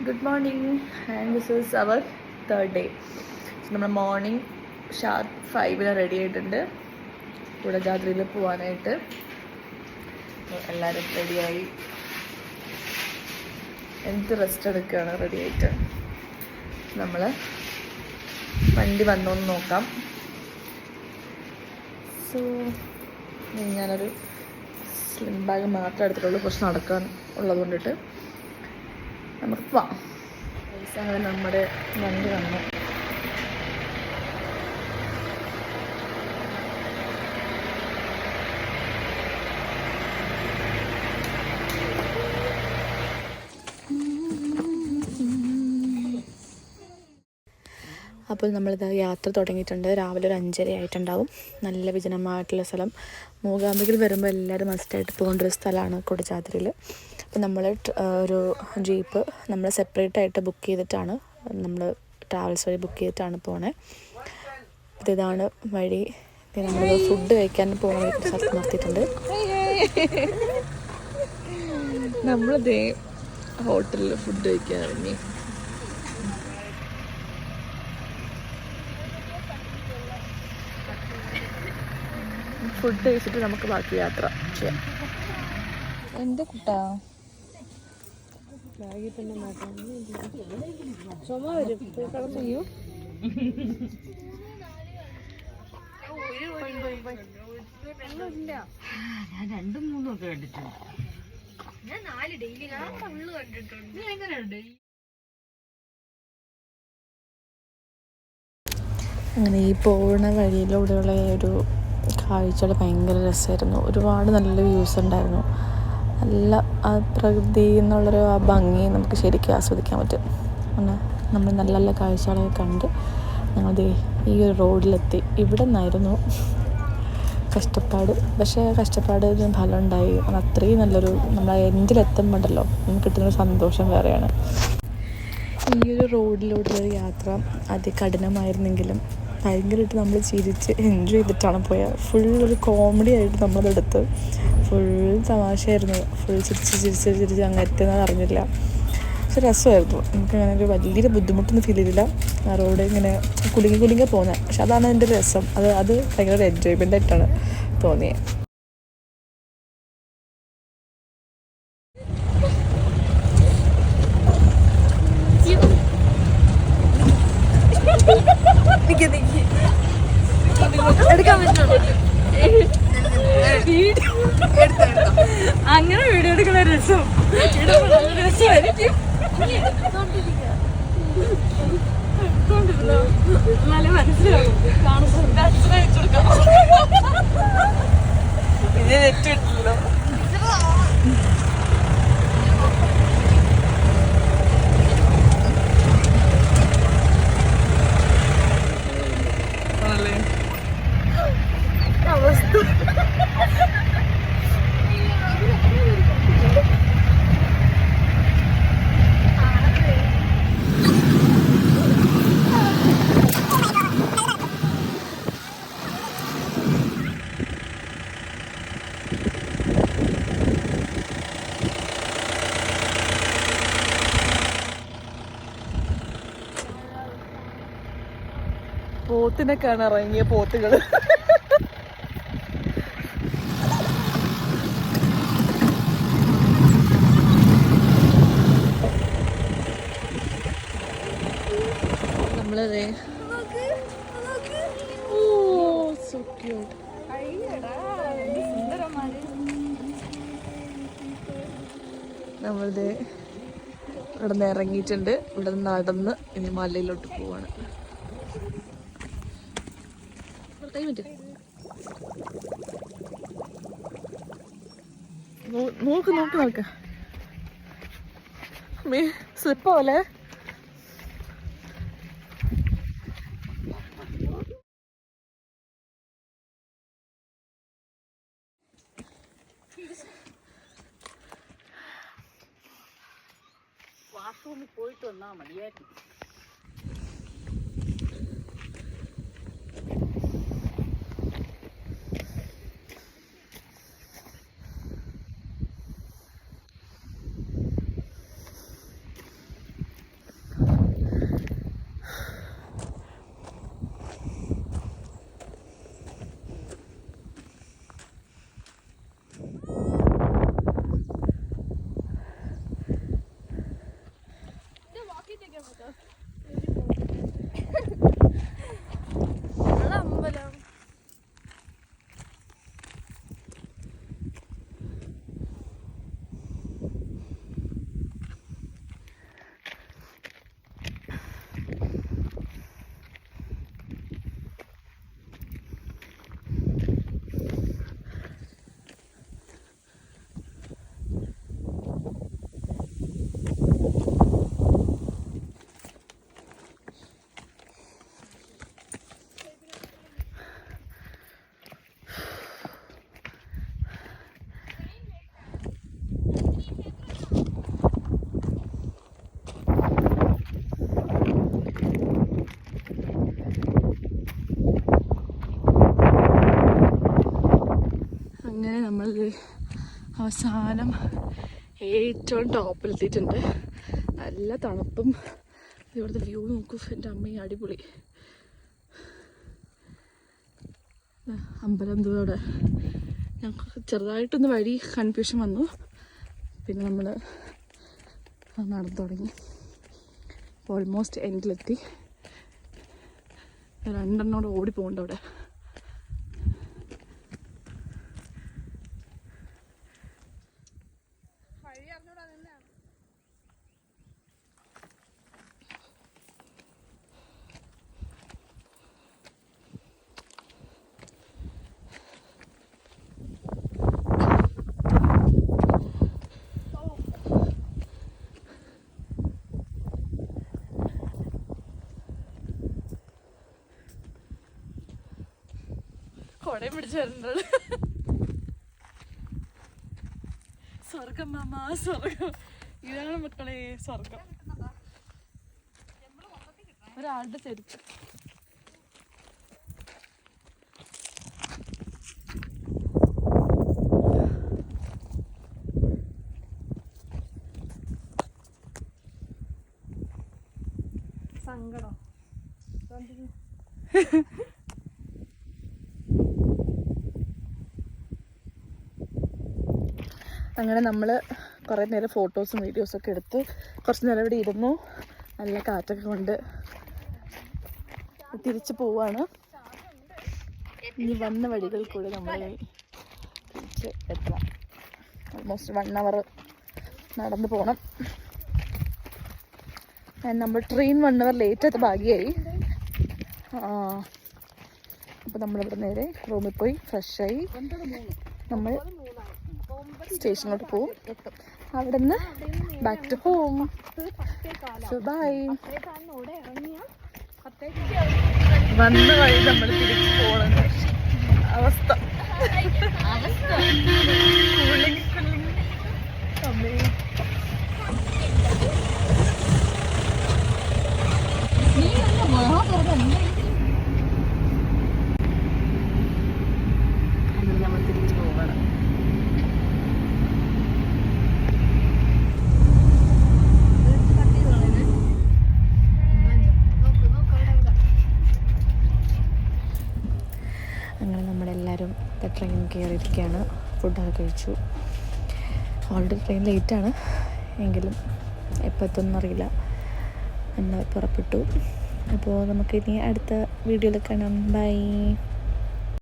Good morning, and this is our third day. So നമ്മൾ morning sharp 5 ready ആയിട്ടുണ്ട്. കുടജാദ്രിയിൽ പോകാനായിട്ട് എല്ലാവരും റെഡിയായി. എന്ത് റെസ്റ്റ് എടുക്കുകയാണ് റെഡി ആയിട്ട്. നമ്മൾ വണ്ടി വന്നോന്ന് നോക്കാം. സോ ഞാനൊരു സ്ലിം ബാഗ് മാത്രമേ എടുത്തിട്ടുള്ളൂ, കുറച്ച് നടക്കാൻ ഉള്ളത് കൊണ്ടിട്ട്. നമുക്ക് പോവാം. അങ്ങനെ നമ്മുടെ വണ്ടി വന്നു. അപ്പോൾ നമ്മളിത് യാത്ര തുടങ്ങിയിട്ടുണ്ട്. രാവിലെ ഒരു 5:30 ആയിട്ടുണ്ടാവും. നല്ല വിജനമായിട്ടുള്ള സ്ഥലം. മൂകാംബികയിൽ വരുമ്പോൾ എല്ലാവരും മസ്റ്റായിട്ട് പോകേണ്ട ഒരു സ്ഥലമാണ് കുടജാദ്രിയിൽ. അപ്പോൾ നമ്മൾ ഒരു ജീപ്പ് നമ്മൾ സെപ്പറേറ്റ് ആയിട്ട് ബുക്ക് ചെയ്തിട്ടാണ്, നമ്മൾ ട്രാവൽസ് വഴി ബുക്ക് ചെയ്തിട്ടാണ് പോണേ. അപ്പോൾ ഇതാണ് വഴി. നമ്മൾ ഫുഡ് കഴിക്കാൻ പോകുന്ന സ്ഥലത്ത് നിർത്തിയിട്ടുണ്ട്. നമ്മളിതേ ഹോട്ടലിൽ ഫുഡ് കഴിക്കാൻ ഇറങ്ങി. ഫുഡ് കഴിച്ചിട്ട് നമുക്ക് ബാക്കി യാത്ര ചെയ്യാം. എന്താ കുട്ടാ ചുമ വരും. ചെയ്യൂ. ഞാൻ 2-3 ഒക്കെ കണ്ടിട്ടുണ്ട്. ഞാൻ 4 ഡെയിലി കണ്ടിട്ടുണ്ട്. നീ എങ്ങനെയുണ്ട്? അങ്ങനെ ഈ പോകുന്ന വഴിയിലൂടെയുള്ള ഒരു കാഴ്ചകൾ ഭയങ്കര രസമായിരുന്നു. ഒരുപാട് നല്ല വ്യൂസ് ഉണ്ടായിരുന്നു. നല്ല ആ പ്രകൃതി എന്നുള്ളൊരു ആ ഭംഗി നമുക്ക് ശരിക്കും ആസ്വദിക്കാൻ പറ്റും. അങ്ങനെ നമ്മൾ നല്ല നല്ല കാഴ്ചകളൊക്കെ കണ്ട് ഞങ്ങളത് ഈ ഒരു റോഡിലെത്തി. ഇവിടെ നിന്നായിരുന്നു കഷ്ടപ്പാട്, പക്ഷേ കഷ്ടപ്പാട് ഫലം ഉണ്ടായി. അത്രയും നല്ലൊരു നമ്മൾ എൻഡിലെത്തുമ്പോണ്ടല്ലോ നമുക്ക് കിട്ടുന്നൊരു സന്തോഷം വേറെയാണ്. ഈ ഒരു റോഡിലൂടെയൊരു യാത്ര അതികഠിനമായിരുന്നെങ്കിലും ഭയങ്കരമായിട്ട് നമ്മൾ ചിരിച്ച് എൻജോയ് ചെയ്തിട്ടാണ് പോയത്. ഫുൾ ഒരു കോമഡി ആയിട്ട് നമ്മളതെടുത്ത് ഫുൾ തമാശയായിരുന്നു. ഫുൾ ചിരിച്ച് അങ്ങ് എത്തുന്നത് അറിഞ്ഞില്ല. പക്ഷെ രസമായിരുന്നു. നമുക്കങ്ങനെ ഒരു വലിയൊരു ബുദ്ധിമുട്ടൊന്നും ഫീൽ ചെയ്തില്ല. ആ റോഡ് ഇങ്ങനെ കുലുങ്ങി പോകുന്നത്. പക്ഷെ അതാണ് അതിൻ്റെ രസം. അത് ഭയങ്കര ഒരു എൻജോയ്മെൻ്റ് ആയിട്ടാണ് തോന്നിയത്. അങ്ങനെ വീഡിയോ എടുക്കുന്ന രസം രസമായിരിക്കും. നല്ല മനസ്സിലാവും കാണുമ്പോൾ. പോത്തിനെ കാണാൻ ഇറങ്ങിയ പോത്തുകൾ. നമ്മളതേ സോ ക്യൂട്ട്. നമ്മളിത് ഇവിടെ നിന്ന് ഇറങ്ങിയിട്ടുണ്ട്. ഇവിടെ നിന്ന് നടന്ന് ഇനി മലയിലോട്ട് പോവാണ്. നോക്ക് സ്ലിപ്പ് പോലെ. വാഷ്റൂമിൽ പോയിട്ട് വന്നാൽ മതിയായിരുന്നു. അമ്പലം അങ്ങനെ നമ്മൾ അവസാനം ഏറ്റവും ടോപ്പിലെത്തിയിട്ടുണ്ട്. നല്ല തണുപ്പും ഇവിടുത്തെ വ്യൂ നോക്കൂ, എൻ്റെ അമ്മയും അടിപൊളി. അമ്പലം ദൂരോടെ ഞങ്ങൾക്ക് ചെറുതായിട്ടൊന്ന് വഴി കൺഫ്യൂഷൻ വന്നു. പിന്നെ നമ്മൾ നടന്നു തുടങ്ങി. ഓൾമോസ്റ്റ് എൻഡിലെത്തി. രണ്ടെണ്ണോടെ ഓടിപ്പോകുന്നുണ്ട് അവിടെ. കൊടയും പിടിച്ചു വരുന്നത് സ്വർഗം മാമ, സ്വർഗം. ഇതാണ് മക്കളെ സ്വർഗം. ഒരാളുടെ ചെരുപ്പ്. സങ്കടം. അങ്ങനെ നമ്മൾ കുറേ നേരം ഫോട്ടോസും വീഡിയോസൊക്കെ എടുത്ത് കുറച്ച് നേരം ഇവിടെ ഇരുന്നു. നല്ല കാറ്റൊക്കെ കൊണ്ട് തിരിച്ച് പോവാണ്. ഇനി വന്ന വഴികൾ കൂടി നമ്മൾ തിരിച്ച് എത്തണം. ഓൾമോസ്റ്റ് 1 hour നടന്നു പോകണം. നമ്മൾ ട്രെയിൻ 1 hour ലേറ്റാത്ത ഭാഗ്യമായി. അപ്പോൾ നമ്മളിവിടെ നേരെ റൂമിൽ പോയി ഫ്രഷായി നമ്മൾ സ്റ്റേഷനിലോട്ട് പോവും. അവിടെ നിന്ന് back to home. So bye. വന്ന വഴി നമ്മൾ തിരിച്ചു പോകണം. അവസ്ഥ കൂളിംഗ് അമ്മേ. നമ്മൾ തിരിച്ചു പോകണം. അങ്ങനെ നമ്മളെല്ലാവരും ട്രെയിൻ കയറിയിരിക്കുകയാണ്. ഫുഡൊക്കെ കഴിച്ചു. ഓൾറെഡി ട്രെയിൻ ലേറ്റാണ് എങ്കിലും എപ്പോൾ എത്തുമെന്നറിയില്ല. നമ്മൾ പുറപ്പെട്ടു. അപ്പോൾ നമുക്കിനി അടുത്ത വീഡിയോയിൽ കാണാം. ബൈ.